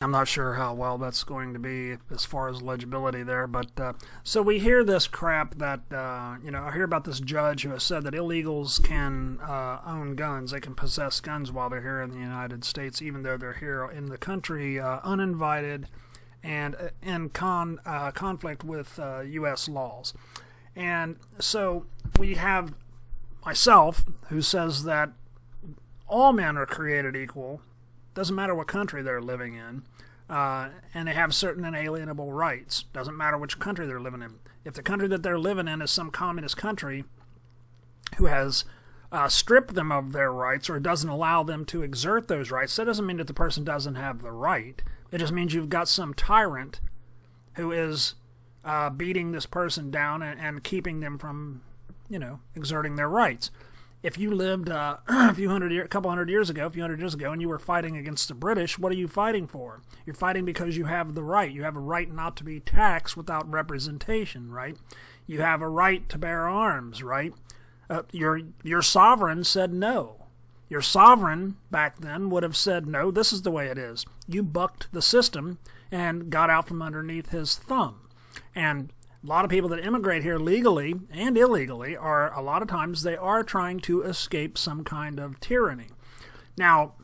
I'm not sure how well that's going to be as far as legibility there, but so we hear this crap that I hear about this judge who has said that illegals can own guns, they can possess guns while they're here in the United States, even though they're here in the country uninvited and in conflict with U.S. laws. And so we have myself who says that all men are created equal. Doesn't matter what country they're living in, and they have certain inalienable rights. Doesn't matter which country they're living in. If the country that they're living in is some communist country who has stripped them of their rights or doesn't allow them to exert those rights, that doesn't mean that the person doesn't have the right. It just means you've got some tyrant who is beating this person down and keeping them from, exerting their rights. If you lived a couple hundred years ago, and you were fighting against the British, what are you fighting for? You're fighting because you have the right. You have a right not to be taxed without representation, right? You have a right to bear arms, right? Your sovereign said no. Your sovereign back then would have said no, this is the way it is. You bucked the system and got out from underneath his thumb. And a lot of people that immigrate here legally and illegally a lot of times they are trying to escape some kind of tyranny. Now,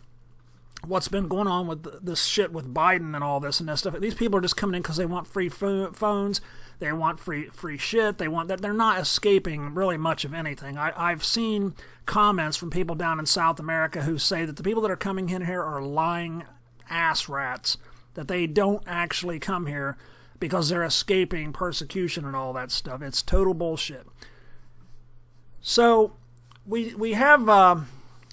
what's been going on with this shit with Biden and all this and that stuff, these people are just coming in because they want free phones, they want free shit, they want that. They're not escaping really much of anything. I've seen comments from people down in South America who say that the people that are coming in here are lying ass rats, that they don't actually come here because they're escaping persecution and all that stuff. It's total bullshit. So we have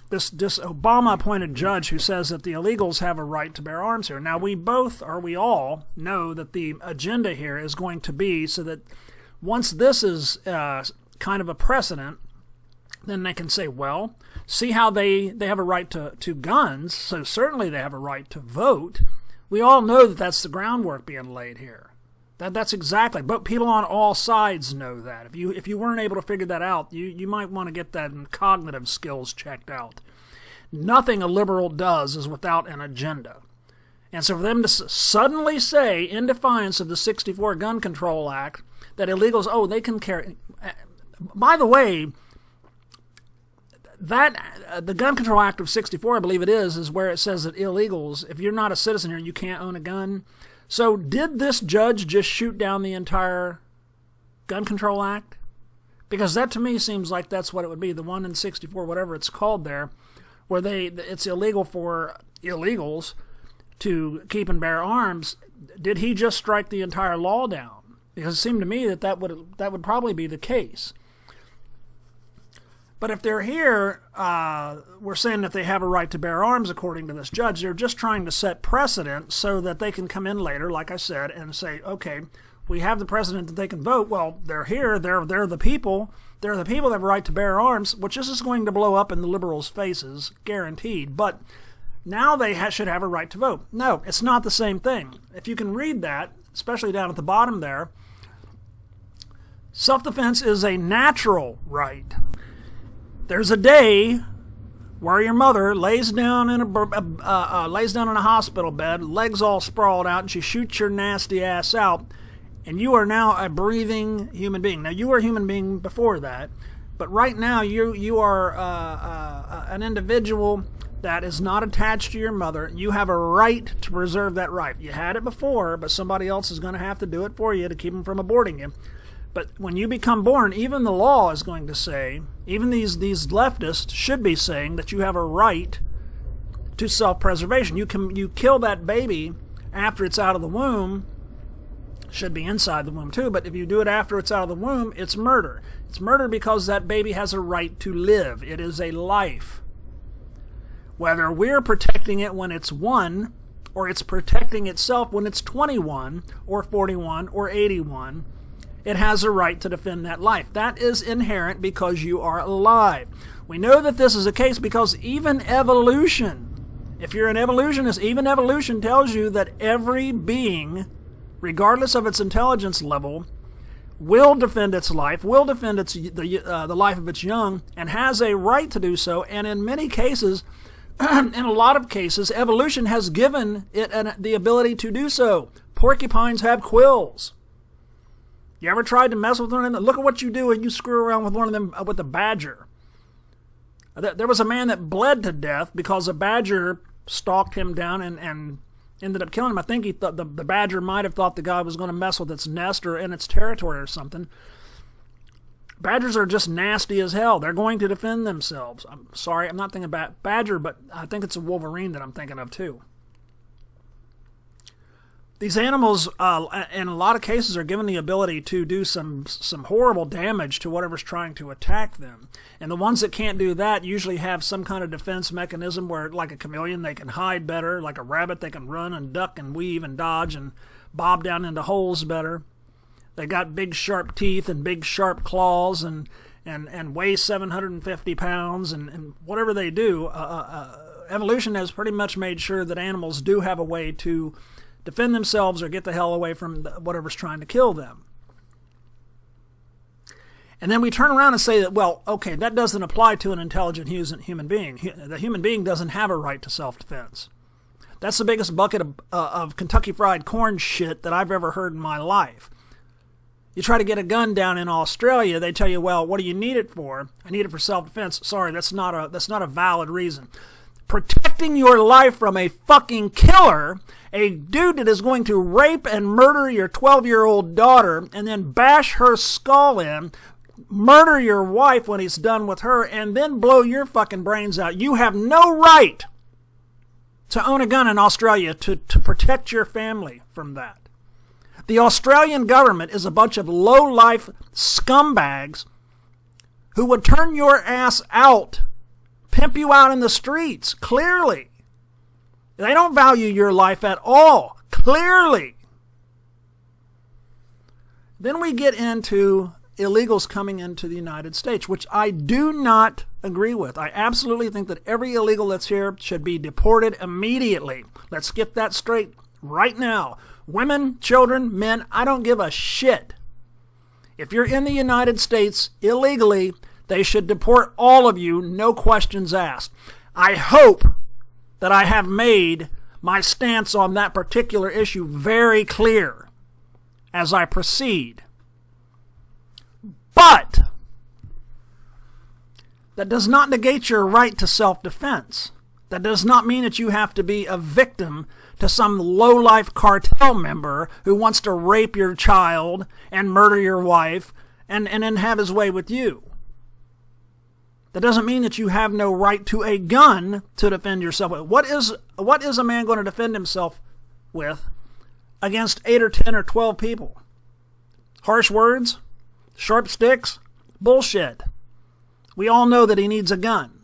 this Obama-appointed judge who says that the illegals have a right to bear arms here. Now we all know that the agenda here is going to be so that once this is kind of a precedent, then they can say, well, see how they have a right to guns, so certainly they have a right to vote. We all know that that's the groundwork being laid here. That's exactly, but people on all sides know that. If you weren't able to figure that out, you might want to get that in cognitive skills checked out. Nothing a liberal does is without an agenda. And so for them to suddenly say, in defiance of the 64 Gun Control Act, that illegals, they can carry... By the way, that the Gun Control Act of 64, I believe it is where it says that illegals, if you're not a citizen here, you can't own a gun. So did this judge just shoot down the entire Gun Control Act? Because that to me seems like that's what it would be, the one in 64, whatever it's called there, where it's illegal for illegals to keep and bear arms. Did he just strike the entire law down? Because it seemed to me that would probably be the case. But if they're here, we're saying that they have a right to bear arms according to this judge. They're just trying to set precedent so that they can come in later, like I said, and say, okay, we have the precedent that they can vote. Well, they're here. They're the people. They're the people that have a right to bear arms, which this is going to blow up in the liberals' faces, guaranteed. But now they should have a right to vote. No, it's not the same thing. If you can read that, especially down at the bottom there, self-defense is a natural right. There's a day where your mother lays down in a hospital bed, legs all sprawled out, and she shoots your nasty ass out, and you are now a breathing human being. Now, you were a human being before that, but right now you are an individual that is not attached to your mother. You have a right to preserve that right. You had it before, but somebody else is going to have to do it for you to keep them from aborting you. But when you become born, even the law is going to say, even these leftists should be saying that you have a right to self-preservation. You kill that baby after it's out of the womb, should be inside the womb too, but if you do it after it's out of the womb, it's murder. It's murder because that baby has a right to live. It is a life. Whether we're protecting it when it's 1, or it's protecting itself when it's 21, or 41, or 81, it has a right to defend that life. That is inherent because you are alive. We know that this is a case because even evolution, if you're an evolutionist, even evolution tells you that every being, regardless of its intelligence level, will defend its life, will defend the life of its young, and has a right to do so, and in many cases in a lot of cases, evolution has given it the ability to do so. Porcupines have quills. You ever tried to mess with one of them? Look at what you do when you screw around with one of them, with a badger. There was a man that bled to death because a badger stalked him down and ended up killing him. I think he thought the badger might have thought the guy was going to mess with its nest or in its territory or something. Badgers are just nasty as hell. They're going to defend themselves. I'm sorry, I'm not thinking about badger, but I think it's a wolverine that I'm thinking of too. These animals, in a lot of cases, are given the ability to do some horrible damage to whatever's trying to attack them. And the ones that can't do that usually have some kind of defense mechanism where, like a chameleon, they can hide better. Like a rabbit, they can run and duck and weave and dodge and bob down into holes better. They got big sharp teeth and big sharp claws and weigh 750 pounds and whatever they do. Evolution has pretty much made sure that animals do have a way to defend themselves or get the hell away from whatever's trying to kill them. And then we turn around and say that, well, okay, that doesn't apply to an intelligent human being. The human being doesn't have a right to self-defense. That's the biggest bucket of Kentucky Fried Corn shit that I've ever heard in my life. You try to get a gun down in Australia, they tell you, well, what do you need it for? I need it for self-defense. Sorry, that's not a valid reason. Protecting your life from a fucking killer, a dude that is going to rape and murder your 12-year-old daughter and then bash her skull in, murder your wife when he's done with her, and then blow your fucking brains out. You have no right to own a gun in Australia to protect your family from that. The Australian government is a bunch of low-life scumbags who would turn your ass out, pimp you out in the streets, clearly. They don't value your life at all, clearly. Then we get into illegals coming into the United States, which I do not agree with. I absolutely think that every illegal that's here should be deported immediately. Let's get that straight right now. Women, children, men, I don't give a shit. If you're in the United States illegally, they should deport all of you, no questions asked. I hope that I have made my stance on that particular issue very clear as I proceed. But that does not negate your right to self-defense. That does not mean that you have to be a victim to some low-life cartel member who wants to rape your child and murder your wife and then have his way with you. That doesn't mean that you have no right to a gun to defend yourself with. What is a man going to defend himself with against 8 or 10 or 12 people? Harsh words? Sharp sticks? Bullshit. We all know that he needs a gun.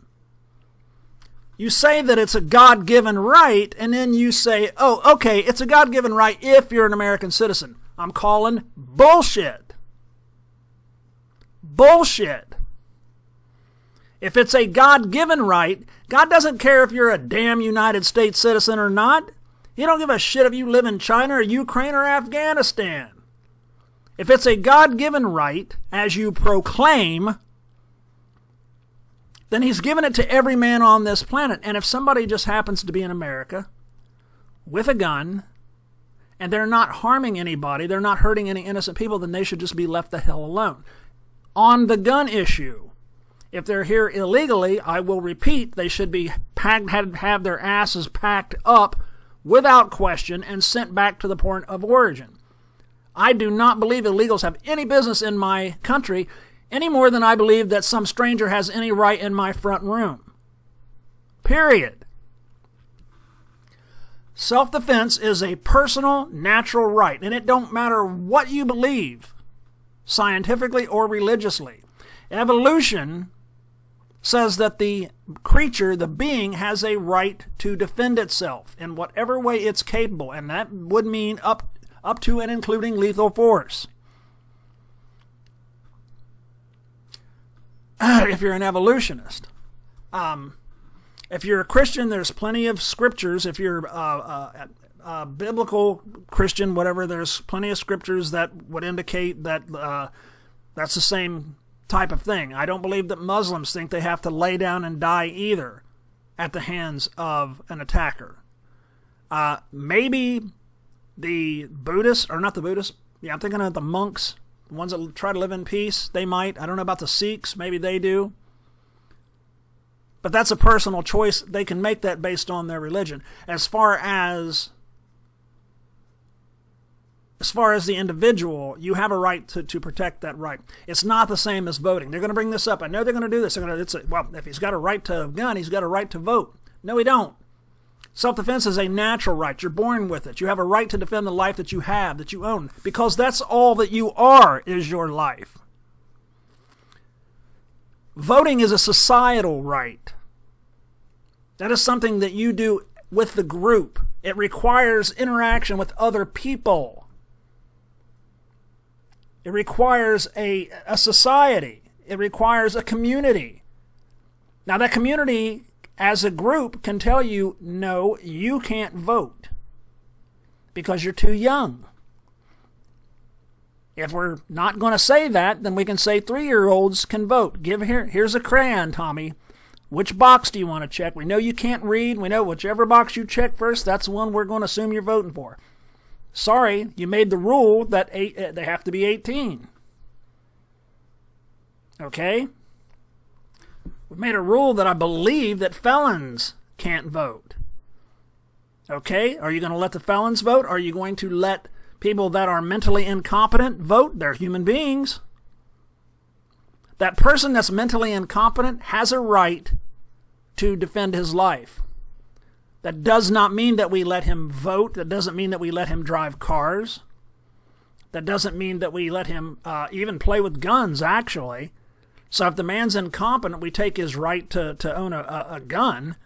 You say that it's a God-given right, and then you say, oh, okay, it's a God-given right if you're an American citizen. I'm calling bullshit. Bullshit. If it's a God-given right, God doesn't care if you're a damn United States citizen or not. He don't give a shit if you live in China or Ukraine or Afghanistan. If it's a God-given right, as you proclaim, then he's given it to every man on this planet. And if somebody just happens to be in America with a gun and they're not harming anybody, they're not hurting any innocent people, then they should just be left the hell alone. On the gun issue, if they're here illegally, I will repeat, they should be have their asses packed up without question and sent back to the point of origin. I do not believe illegals have any business in my country any more than I believe that some stranger has any right in my front room. Period. Self-defense is a personal, natural right, and it don't matter what you believe, scientifically or religiously. Evolution says that the creature, the being, has a right to defend itself in whatever way it's capable, and that would mean up to and including lethal force. If you're an evolutionist. If you're a Christian, there's plenty of scriptures. If you're a biblical Christian, whatever, there's plenty of scriptures that would indicate that that's the same type of thing. I don't believe that Muslims think they have to lay down and die either. at the hands of an attacker. Maybe the Buddhists, or not the Buddhists, yeah, I'm thinking of the monks, the ones that try to live in peace, they might. I don't know about the Sikhs, maybe they do. But that's a personal choice. They can make that based on their religion. As far as the individual, you have a right to protect that right. It's not the same as voting. They're going to bring this up. I know they're going to do this. Well, if he's got a right to a gun, he's got a right to vote. No, he don't. Self-defense is a natural right. You're born with it. You have a right to defend the life that you have, that you own, because that's all that you are, is your life. Voting is a societal right. That is something that you do with the group. It requires interaction with other people. It requires a society. It requires a community. Now, that community, as a group, can tell you, no, you can't vote because you're too young. If we're not going to say that, then we can say 3-year-olds can vote. Here's a crayon, Tommy. Which box do you want to check? We know you can't read. We know whichever box you check first, that's the one we're going to assume you're voting for. Sorry, you made the rule that they have to be 18. Okay? We made a rule that I believe that felons can't vote. Okay? Are you going to let the felons vote? Are you going to let people that are mentally incompetent vote? They're human beings. That person that's mentally incompetent has a right to defend his life. That does not mean that we let him vote. That doesn't mean that we let him drive cars. That doesn't mean that we let him even play with guns, actually. So if the man's incompetent, we take his right to own a gun,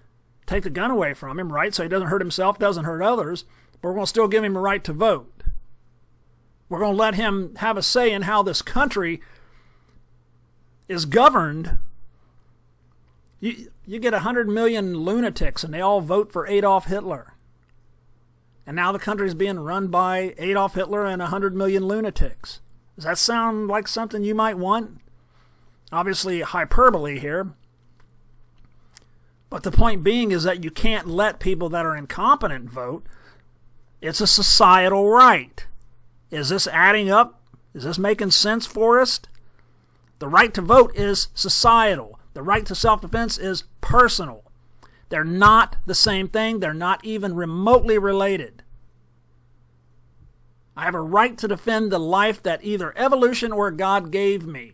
take the gun away from him, right? So he doesn't hurt himself, doesn't hurt others, but we're going to still give him a right to vote. We're going to let him have a say in how this country is governed. You get 100 million lunatics and they all vote for Adolf Hitler. And now the country's being run by Adolf Hitler and 100 million lunatics. Does that sound like something you might want? Obviously hyperbole here. But the point being is that you can't let people that are incompetent vote. It's a societal right. Is this adding up? Is this making sense for us? The right to vote is societal. The right to self-defense is personal. They're not the same thing. They're not even remotely related. I have a right to defend the life that either evolution or God gave me,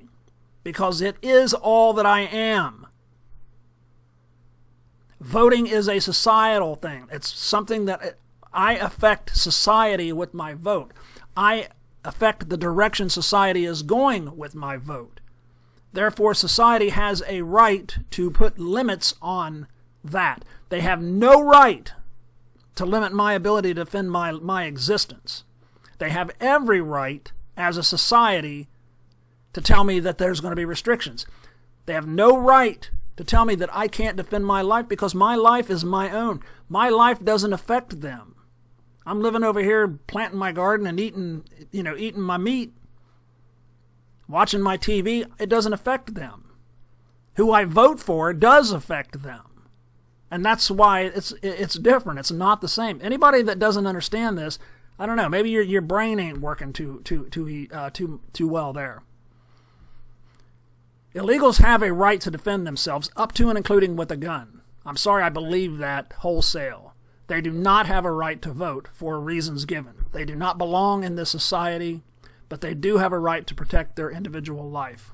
because it is all that I am. Voting is a societal thing. It's something that I affect society with my vote. I affect the direction society is going with my vote. Therefore, society has a right to put limits on that. They have no right to limit my ability to defend my existence. They have every right as a society to tell me that there's going to be restrictions. They have no right to tell me that I can't defend my life because my life is my own. My life doesn't affect them. I'm living over here planting my garden and eating my meat. Watching my TV, it doesn't affect them. Who I vote for does affect them. And that's why it's different. It's not the same. Anybody that doesn't understand this, I don't know, maybe your brain ain't working too well there. Illegals have a right to defend themselves up to and including with a gun. I'm sorry, I believe that wholesale. They do not have a right to vote for reasons given. They do not belong in this society, but they do have a right to protect their individual life.